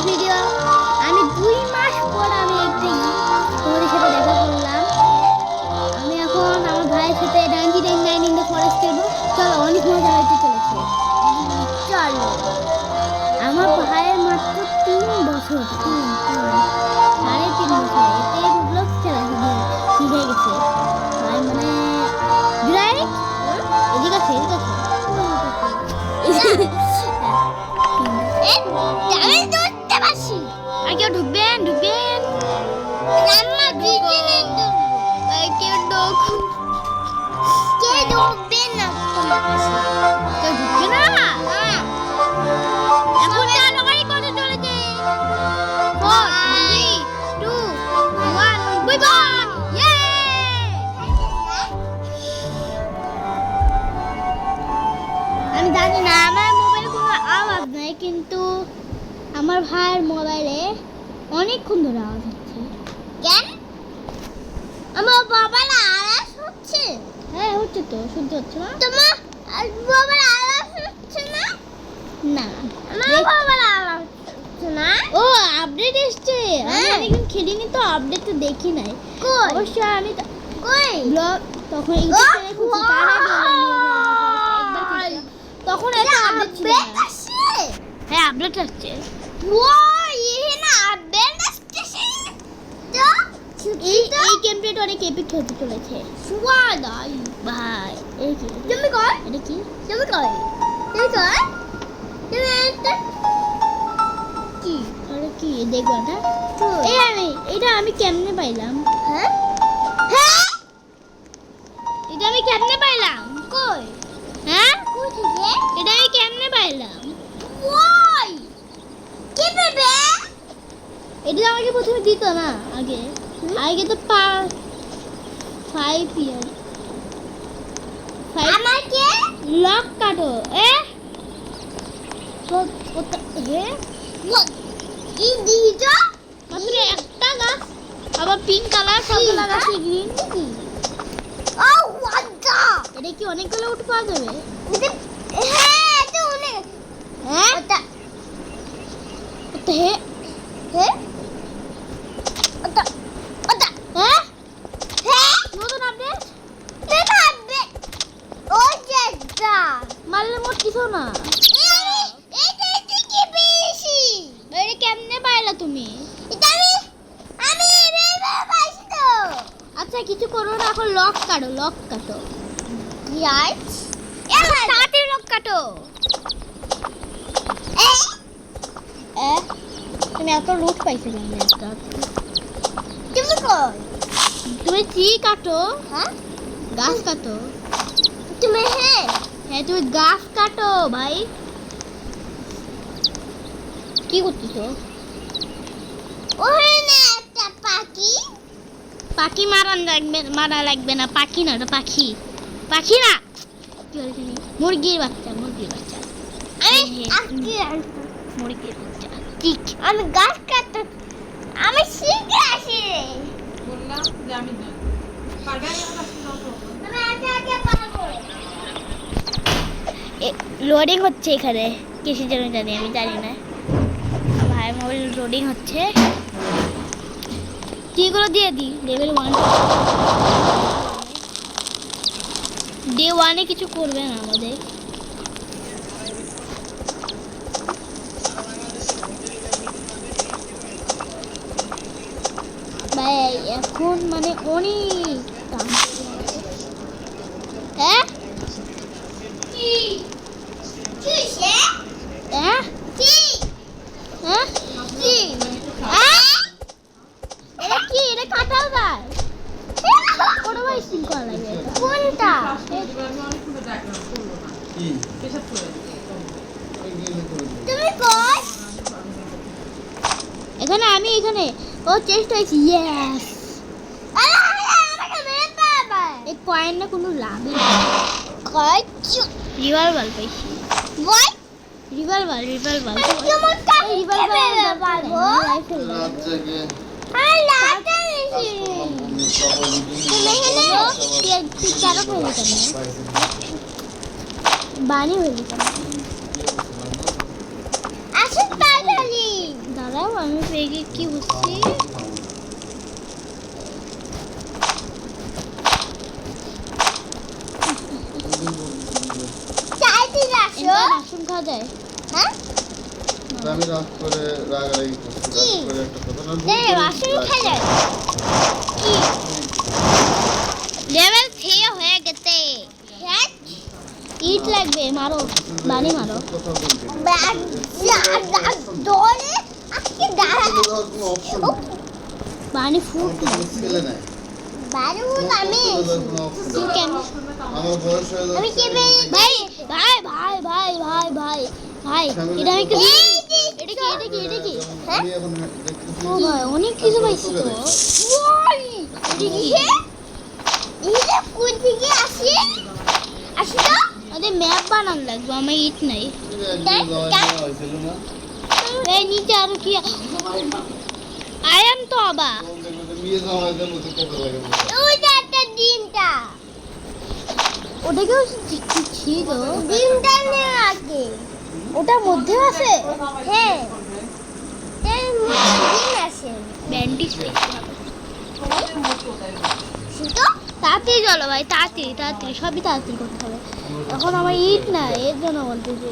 Video আমি 2 মাস পর আমি একটি তোমাদের সাথে দেখা করলাম। আমি এখন আমার ভাইয়ের সাথে 99 ইন দ্য ফরেস্ট খেলবো। চলো, অনেক মজা হতে চলেছে। চলো, আমার ভাইয়ের মাত্র 3 বছর, 3.5 বছর এতে রোবলক্স খেলা শিখে গেছে। ভাই মানে জুলাই এদিকে আছে, এদিকে আছে। আমি ধরতে পারছি। আর কেউ ঢুকবেন ঢুকবেন রান্না দিদি নেন তো। ভাই কেউ ঢুকবেন না, তোমার কাছে কেউ ঢুকবে না। এখন জানো ভাই কত চলেছে। 4 3 2 1 বুই বা ইয়ে। আমি জানি না আমার মোবাইলে কোনো আওয়াজ নাই, কিন্তু আমার ভাইয়ের মোবাইলে অনেকক্ষণ ধরে আওয়াজ হচ্ছে। কেন? আমার বাবার আওয়াজ হচ্ছে? হ্যাঁ হচ্ছে তো, শুনতে হচ্ছে না? তোমার বাবার আওয়াজ হচ্ছে না? না, আমার বাবার আওয়াজ হচ্ছে না। ও আপডেট এসেছে। আমি অনেকদিন খেলিনি তো, আপডেট তো দেখি নাই। অবশ্য আমি কই ব্লগ তখন ইউটিউব চ্যানেল খুঁজছি, তার আগে তখন এত আপডেট ছিল না। হ্যাঁ আপডেট আসছে। এই গেমটা অনেক এপিক হতে চলেছে। ভাই এই কি তুমি কর, এটা কি তুমি কর, তুমি কর, তুমি কি আরে কি দেখবা না? এটা আমি কেমনে পাইলাম? হ্যাঁ হ্যাঁ, এটা আমি কেমনে পাইলাম? কই? হ্যাঁ কই থেকে? এটা আমি কেমনে পাইলাম? ওই কি বেবে? এটা আমাকে প্রথমে দিত না, আগে তো 5 ইয়ার আমাকে লক কাটো ই দিছো মাত্র একটা গাছ, আবার পিঙ্ক কালার সবগুলো গাছ গ্রিন কি? ও ওয়াটা, এটা কি অনেকগুলো উঠ পাওয়া যাবে? হ্যাঁ এটা অনেক। হ্যাঁ ওটা হ্যাঁ হ্যাঁ ওটা ওটা হ্যাঁ হ্যাঁ নতুন আপডেট ও যেটা মারলে মোট কিছু না। এটা কি বেশি এটা কেমনে পাইলা তুমি? এটা আমি এভাবে পাইছি তো। আচ্ছা কিছু করো না, এখন লক কাটো রাইট। তাড়াতাড়ি লক কাটো। তুমি এত লুট পাইছো কেন? তুমি কই? তুমি কি কাটো? হ্যাঁ গাছ কাটো তুমি। হ্যাঁ তুমি গাছ কাটো ভাই। কি করতেছো? ওখানে একটা পাখি মারা লাগবে না। পাখি না, ওটা পাখি না, কি বলছি মুরগির বাচ্চা মুরগির বাচ্চা ঠিক। আমি গাছ কাটতে আমি শিখে আসি। বললাম যে আমি লোডিং হচ্ছে এখানে, কিসের জন্য জানি আমি জানি না। ভাই মোবাইল লোডিং হচ্ছে। কিগুলো দিয়ে দিই লেভেল 1 ডে 1 কিছু করবে না আমাদের। ভাই এখন মানে অনেক হ্যাঁ কাটাও গাছ বড় ভাই সিল করা লাগে। কোনটা? তুমি কই? আমি এখানে ও চেষ্টা হয়েছি। ইয়েস এই কয়েন না কোনো লাভ নেই। রিভলভার পাইছি। রিভলভার বানি হয়ে যেতাম। আসো আমি পেয়ে কি বুঝছি মাশরুম খাওয়া যায় হ্যাঁ আমি রাগ করে রাগারাগি করছি রাগ করে একটা কথা না মাশরুম খাওয়া যায় কি লেভেল 3 হয়ে গেছে ইট লাগবে মারো বানি মারো দলে আজকে দাঁড়া বানি ফুট ছেলে নাই বানি ফুট আমি কেন আমার বয়স হয়ে আমি যাচ্ছে কি ভাই ভাই ভাই ভাই ভাই ভাই ভাই এটা আমি কি এটা কি হ্যাঁ আমি এখন দেখতেছি ও ভাই অনেক কিছু পাইছি তো ওই এটা কি এটা কোন দিকে আসে আসে তো আরে ম্যাপ বানান লাগবে আমার ইট নাই হয়েছিল না এই নিচে আর কি আই এম তো আবা মেয়ে যাওয়া হয়েছে মতো কথা লাগে ওইটা একটা ডিমটা ওটা কি ছিল ডিমটা নিয়ে আগে ওটার মধ্যে আছে হ্যাঁ এর মধ্যে ডিম আছে ব্যান্ডিজ শুধু তাড়াতাড়ি চলো ভাই তাড়াতাড়ি সবই তাড়াতাড়ি করতে হবে এখন আমার ইট না এর জন্য বলতেছি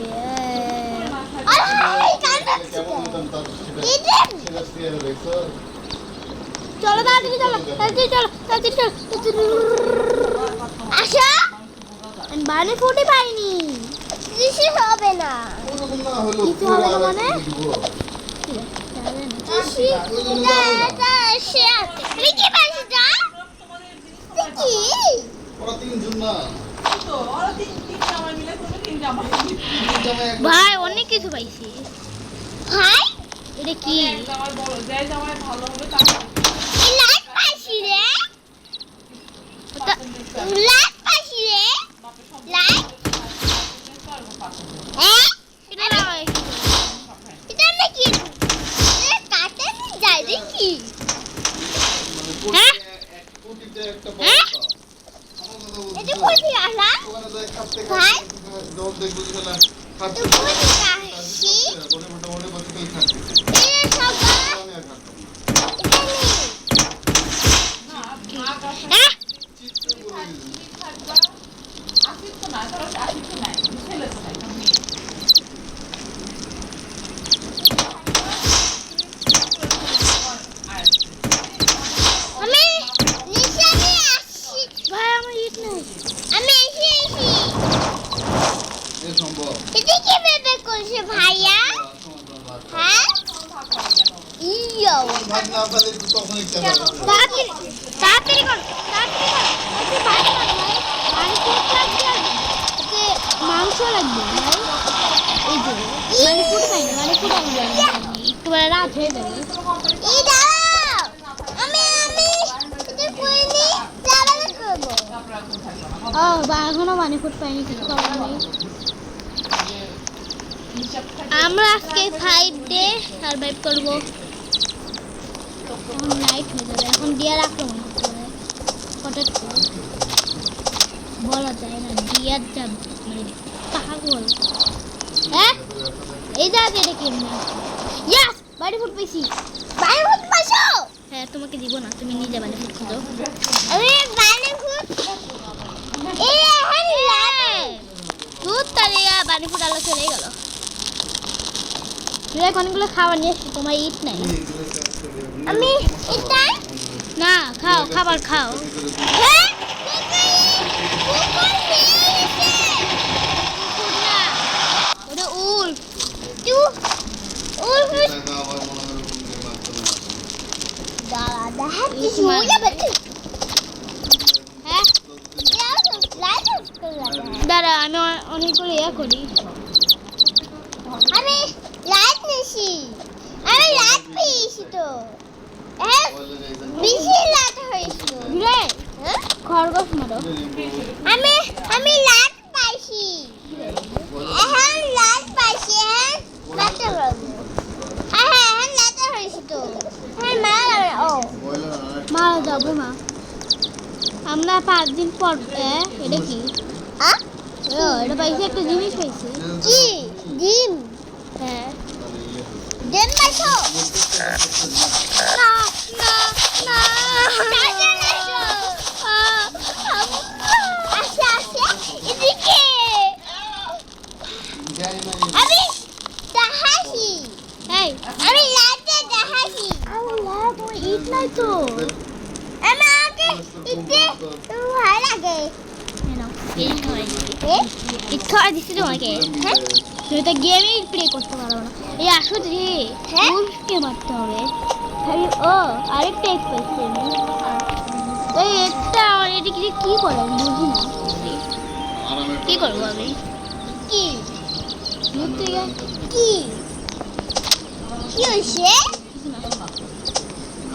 চলো তাড়াতাড়ি চলো আসো বানে ফুটে পাইনি কিছু হবে না কিছু হবে না মানে ভাই অনেক কিছু পাইছি ভাই এটা কি লাইট পাইছি রে লাইট পাইছি রে লাইট হ্যাঁ এটা নয় এটা নাকি কাটে যায় দেখি হ্যাঁ হ্যাঁ এটা কোন দিকে আসা ভাই তুই কোন দিকে আসি এটা সব হ্যাঁ আমি নিচে আসি ভাই আমার ইট নাই আমি এসে সম্ভব এটা কি ভেবে করছে ভাইয়া হ্যাঁ ইয়ো ভাত না পারলে তখন ইচ্ছা করে তাড়াতাড়ি কর ভাই মাংস লাগবে এই যে মানে ফুট পাই না মানে ফুট একটু রাত হয়ে যাবে এই দাও আমি এটা কইনি যাবে করব ও বা এখনো মানে ফুট পাইনি কিছু করার নেই আমরা আজকে 5 ডে সার্ভাইভ করব এখন নাইট হয়ে যাবে এখন ডিয়ার আক্রমণ করতে হবে হঠাৎ করে বলা যায় না ডিয়ার যাব মানে পাগল হ্যাঁ এই জায়গা এটা কি ইয়াস বাড়ি ফুট পাইছি বাড়ি ফুট পাইছো হ্যাঁ তোমাকে দিব না তুমি নিজে বাড়ি ফুট খুঁজো আরে বাড়ি ফুট এই এখন দুধ তালিয়া বাড়ি ফুট আলো চলে গেল তুই অনেকগুলো খাবার নিয়ে এসছি তোমার ইট নাই আমি এটা না খাও খাবার খাও হ্যাঁ ওটা উল দাঁড়া আমি অনেকগুলো ইয়া করি আমি লাইট নিছি আমি লাইট পেয়েছি তো বেশি লাইট হয়েছিল রে খরগোশ মারো আমি লাইট পাইছি এখন লাইট পাইছি হ্যাঁ লাইট করবো হ্যাঁ লাইট হয়েছি তো হ্যাঁ মারা যাবো মা আমরা 5 দিন পর এটা কি এটা পাইছি একটা জিনিস পাইছি কি ডিম হ্যাঁ ডিম এসো না না না তাড়াতাড়ি এসো আসে আসে এদিকে যাই না আমি দেখাচ্ছি এই আমি লাইটে দেখাচ্ছি আমার লাইট ওই ইট নাই তো আমাকে ইতে ভালো লাগে ইচ্ছা দিচ্ছে তোমাকে হ্যাঁ তুমি তো গেমই প্লে করতে পারো না এই আসো রে হ্যাঁ উল্টে মারতে হবে ও আরেকটা এক পেয়েছি আমি এই একটা এদিকে কি করে আমি বুঝি না আরামে কি করবো আমি কি ঘুরতে গিয়ে কি কি হয়েছে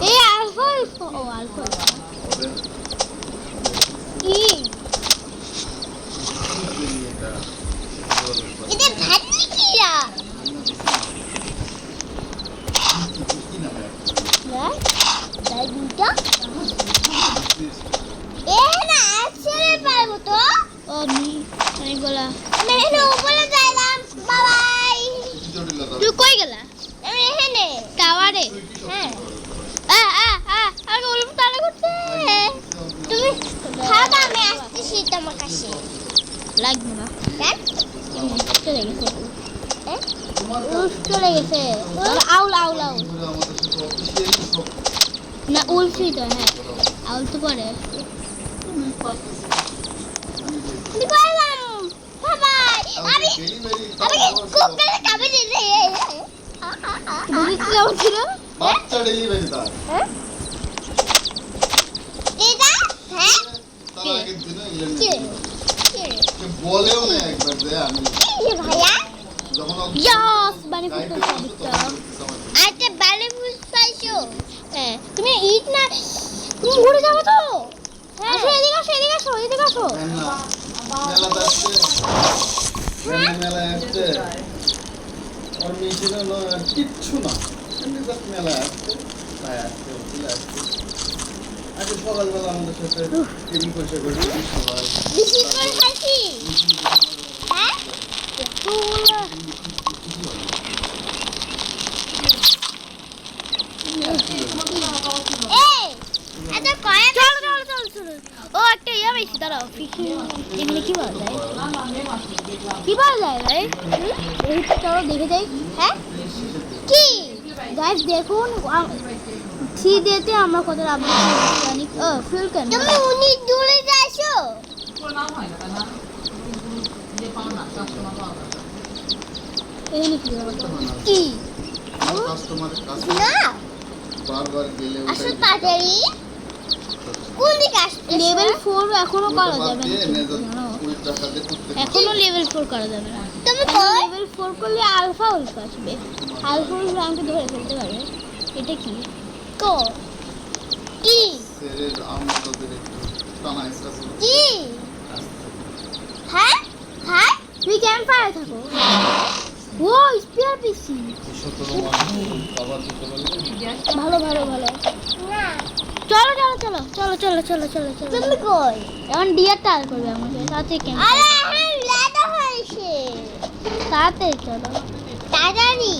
এই আলফল ও আলফল কি এটা ভাত নিকিরা তাই দুটা এ না আসলে পারবো তো ও আমি বলা আমি উপরে যাইলাম বাবাই তুই কই গেলা আমি এখানে টাওয়ারে হ্যাঁ আর বলবো তারা করতে তুমি খাবা আমি আসতেছি তোমার কাছে লাগবে না কেন চলে গেছে চলে গেছে আউল আউল আউল না উল্ফি তো হ্যাঁ আউল তো পরে আমি কুকুরে খাবে দিলে বুঝছিলাম ছিল বাচ্চা ডেলিভারি তার এটা হ্যাঁ তার আগের দিনে ইলেন কি কে বলেও না একবার যে আমি কি ভাইয়া যখন ইয়াস বানি ফুল গাইতে তো আচ্ছা বানি ফুল পাইছো হ্যাঁ তুমি ইট না তুমি ঘুরে যাবো তো হ্যাঁ এদিকে আসো মেলা যাচ্ছে মেলা আসছে আর মেশিন হলো আর কিচ্ছু না এমনি জাস্ট মেলা আসছে তাই আসছে ওগুলো আসছে আজকে সকালবেলা আমাদের সাথে টিভি পয়সা করে সবাই বেশি করে খাইছি হ্যাঁ এই আচ্ছা কয় চলো ও একটা ইয়া বেশি দাঁড়াও এগুলো কি বলা যায় ভাই এই চলো দেখে যাই হ্যাঁ কি গাইস দেখুন থ্রি ডেতে আমরা কত আপডেট ফিল কেন তুমি উনি দূরে যাইছো এখানে কি কাস্টমারের কাছে না বারবার গেলে আসো তাড়াতাড়ি কোন দিকে আসছে লেভেল 4 এখনো করা যাবে না এখনো লেভেল 4 করা যাবে না তুমি লেভেল 4 করলে আলফা উল্ফ আসবে আলফা উল্ফ আমাকে ধরে ফেলতে পারবে এটা কি তো কি সেরের আমাদের একটু টানা এসেছে কি হ্যাঁ হ্যাঁ তুমি ক্যাম্প ফায়ার থাকো ও স্পিয়ার পিসি 17 মাস কভার দিতে পারলে ভালো চলো তুমি কই এখন ডিয়ার টাল করবে আমাকে সাথে কেন আরে হ্যাঁ লেটা হয়েছে তাড়াতাড়ি চলো তাড়াতাড়ি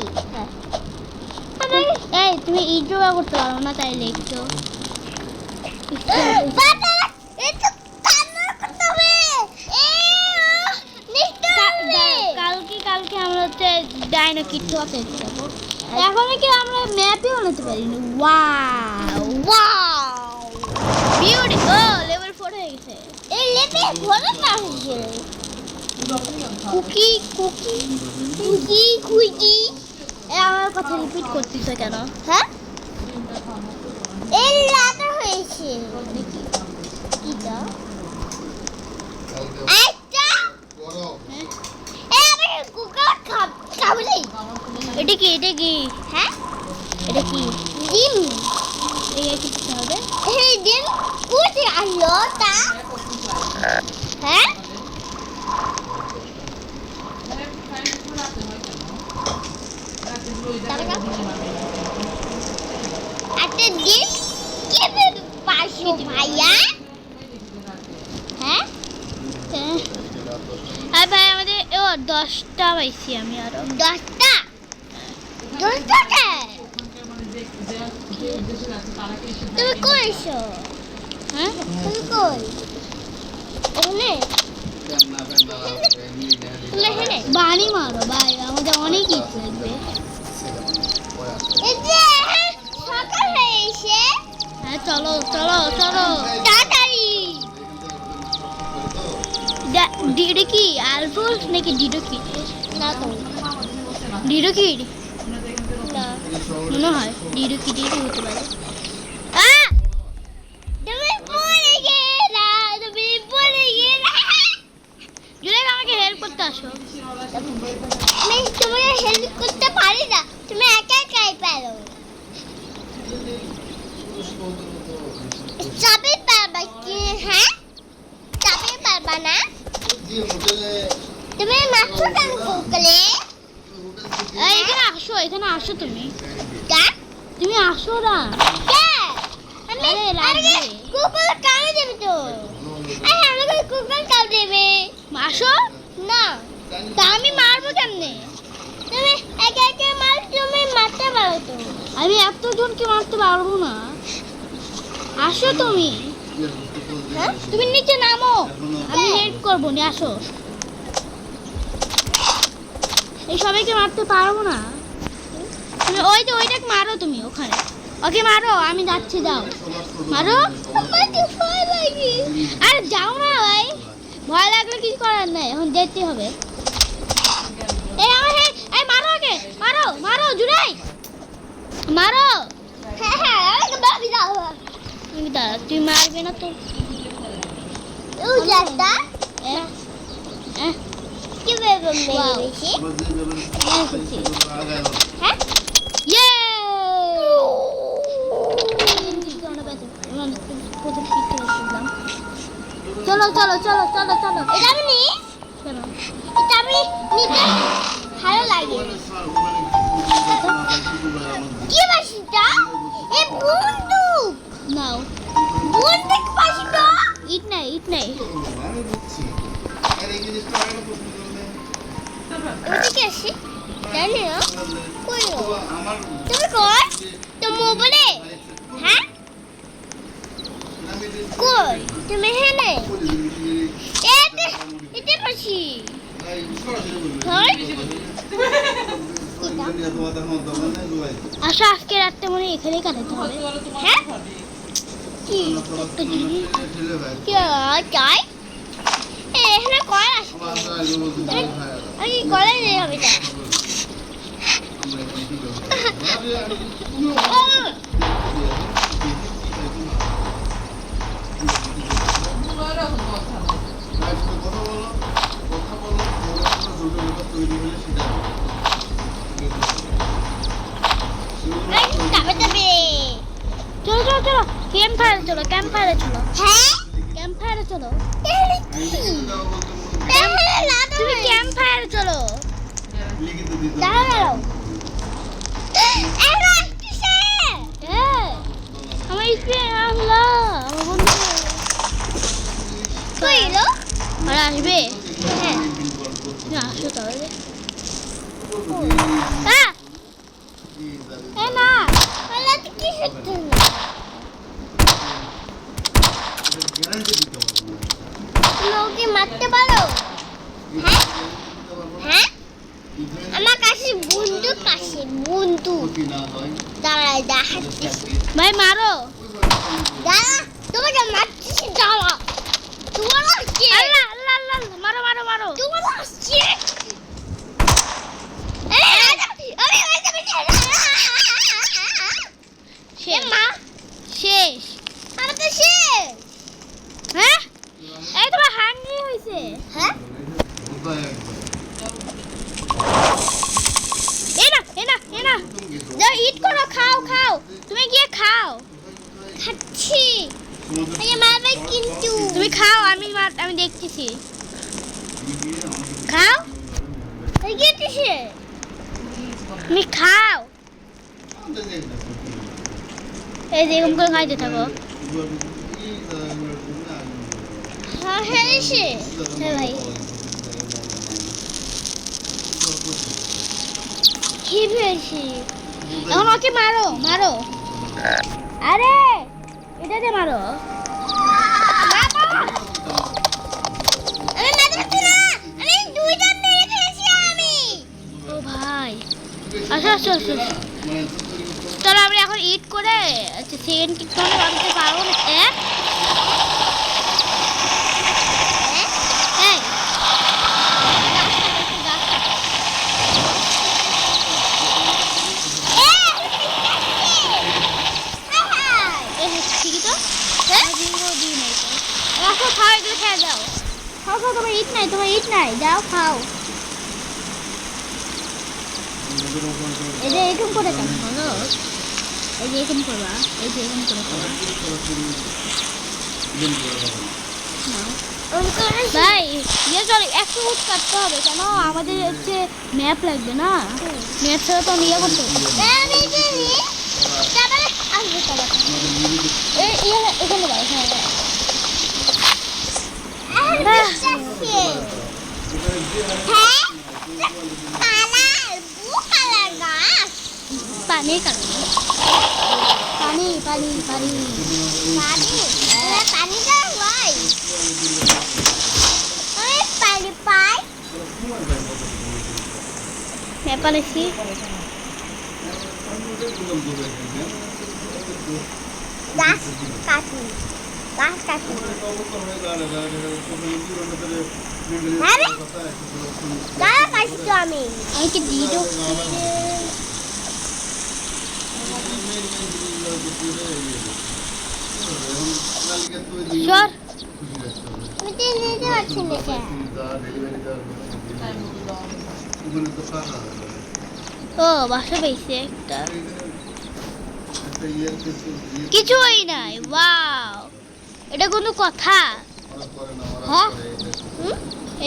এই তুমি ইজোগা করতে পারো না তাই লিখছো কালকে আমরা হচ্ছে ডাইনো কিট হতে যাবো এখন কি আমরা ম্যাপেও নিতে পারি না ওয়াও বিউটিফুল লেভেল 4 হয়ে গেছে এই লেভেল 4 না হয়েছে কুকি আমার কথা রিপিট করতেছ কেন হ্যাঁ এই লাটা হয়েছে কিটা একটা বড় আমি কুকুর খাবলি এটা কি হ্যাঁ এটা কি ডিম এটা কি হবে এই ডিম কোথা আসলো তা হ্যাঁ একটা ডিম কি পাইছো ভাইয়া হ্যাঁ হ্যাঁ ভাই আমাদের 10টা পাইছি আমি আরো 10টা তুমি কই এসো? হ্যাঁ তুমি কই? এখানে তুমি এখানে বাড়ি মারো ভাই, আমাদের অনেক ইট লাগবে। এই যে সকাল হয়েছে। হ্যাঁ চলো চলো চলো তাড়াতাড়ি। ডিডো কি আলফোল নাকি ডিডো কি? না তো ডিডো কি না মনে হয় ডিডো কি হতে পারে। তুমি পড়ে গেলা, তুমি পড়ে গেলা। জুলাই আমাকে হেল্প করতে আসো। আমি তোমাকে হেল্প করতে পারি না, তুমি একা একাই পারো। চাপে পারবা কি? হ্যাঁ চাপে পারবা না। তুমি মাত্র কেন কুকলে? এখানে আসো, এখানে আসো তুমি। তুমি আসো না। আমি কুকুর কামড়ে দেবে তো। আমাকে কুকুর কামড়ে দেবে। আসো না, তা আমি মারবো কেমনে? তুমি একা একা মার, তুমি মারতে পারো তো। আমি এতজনকে মারতে পারবো না। আসো তুমি। হ্যাঁ তুমি নিচে নামো, আমি হেল্প করবো নি। আসো, এই সবাইকে মারতে পারবো না। তুমি ওই যে ওইটাকে মারো, তুমি ওখানে ওকে মারো, আমি যাচ্ছি। যাও মারো। আরে যাও না ভাই, ভয় লাগলে কিছু করার নাই, এখন যেতে হবে। এই আমার এই মারো, ওকে মারো মারো জুড়াই মারো। হ্যাঁ হ্যাঁ আমাকে বাবি দাও। তুমি দাঁড়া, তুই মারবে না তো। ও যাতা কি বেবি মেরেছি। হ্যাঁ ইয়ে চলো চলো চলো চলো চলো। এটা আমি নি, এটা আমি নিতে ভালো লাগে। কি বাসিটা? এ বন্দুক নাও। বন্দুক বাসিটা? ইট নাই, ইট নাই। ওদিকে আসি জানি না কই গো? তুমি কই? তুমি মোবাইলে? হ্যাঁ কই তুমি? এখানে এতে পাচ্ছি। আশা আজকে রাতটা মনে হয় এখানেই কাটাতে হবে। হ্যাঁ কি একটা জিনিস কি চাই? এখানে কয় আসবে? আমি কলে যেতে হবে তা। চলো চলো চলো ক্যাম্প ফায়ারে চলো, ক্যাম্প ফায়ারে চলো। হ্যাঁ ক্যাম্প ফায়ারে চলো। তুমি ক্যাম্প ফায়ারে চলো। দাঁড়াও আমার স্ক্রিন আসলো, আমার বন্ধু কই এলো? আর আসবে? হ্যাঁ আসো তাহলে। না কি হচ্ছে? তুমি মারতে পারো? হ্যাঁ হ্যাঁ আমার কাছে বন্দুক আছে, বন্দুক। দাঁড়াই দেখাচ্ছি ভাই, মারো। দাঁড়া তোমাকে মারছি, দাঁড়া। তোমার আসছে। আল্লাহ আল্লাহ আল্লাহ, মারো মারো মারো। তোমার আসছে। শেষ আমার তো শেষ। হ্যাঁ এই তোমার হাঙ্গি হয়েছে। হ্যাঁ যাও ইট করো, খাও খাও, তুমি গিয়ে খাও। খাচ্ছি মারবে কিন্তু। তুমি খাও, আমি দেখতেছি। খাও তুমি খাও। এই যে এরকম করে খাইতে থাকো। হ্যাঁ ভাই কি পেয়েছি এখন? ওকে মারো মারো। আরে এটাতে মারো। আমি মারতে পারছি না, আমি দুইটা মেরে ফেলেছি আমি। ও ভাই আচ্ছা আচ্ছা আচ্ছা, চলো আমরা এখন ইট করে আচ্ছা সেকেন্ড কিক করে আনতে পারবো না। ঠিকই তো রাখো, খাও এগুলো খেয়ে যাও। খাও খাও, তোমার ইট নাই, তোমার ইট নাই, যাও খাও। এই যে এরকম করে কেন বলো, এই যে এরকম করবা, এই যে এরকম করে করবা। ভাই ইয়ে চল, একটু উঠ কাটতে হবে কেন, আমাদের হচ্ছে ম্যাপ লাগবে না, ম্যাপ ছাড়া তো আমি ইয়ে করতে পারবো। এখানে দাও, পানি কারণে পানি পানি পানি পানিটা হয় পানি পাই পালাইছি। গাছ কাটি, গাছ কাটি। আমি কি দিদো সর, আমি তো নিতে পারছি না কেন। ও বাসা পেয়েছে একটা, কিছুই নাই। ওয়াও, এটা কোনো কথা? হ্যাঁ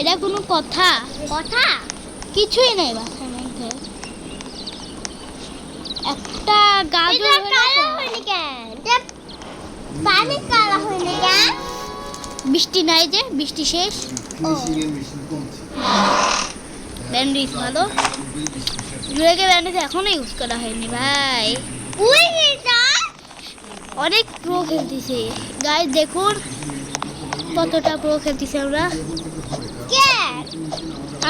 এটা কোনো কথা? কথা কিছুই নাই বাসার মধ্যে। একটা গাজর হয়নি কেন, পানি কালা হয়নি কেন? বৃষ্টি নাই যে, বৃষ্টি শেষ। ব্যান্ডেজ ভালো, জুড়েকে ব্যান্ডেজ এখনো ইউজ করা হয়নি ভাই। অনেক প্রো খেলতেছে গাইস, দেখুন কতটা প্রো খেলতেছে আমরা।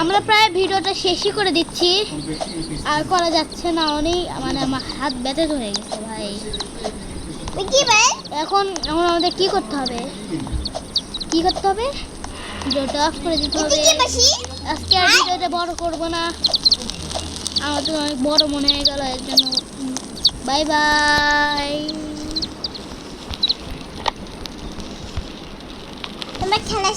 আমরা প্রায় ভিডিওটা শেষই করে দিচ্ছি, আর করা যাচ্ছে না, অনেক মানে আমার হাত ব্যথা হয়ে গেছে ভাই। কি ভাই এখন এখন আমাদের কি করতে হবে, কি করতে হবে, ভিডিওটা অফ করে দিতে হবে। আজকে আর ভিডিওটা বড় করবো না, আমার তো অনেক বড় মনে হয়ে গেল, এর জন্য বাই বাই। তোমার খেলা